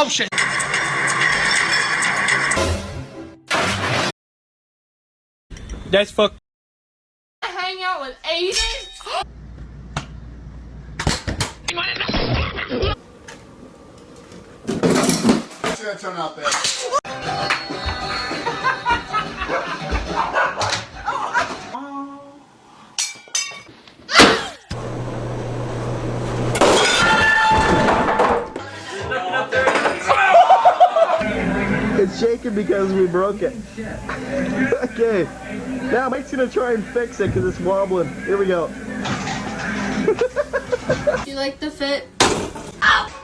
Oh shit. That's fucked. Hang out with Aiden? It's gonna turn out bad. It's shaking because we broke it. Okay. Now Mike's gonna try and fix it because it's wobbling. Here we go. Do you like the fit? Ow!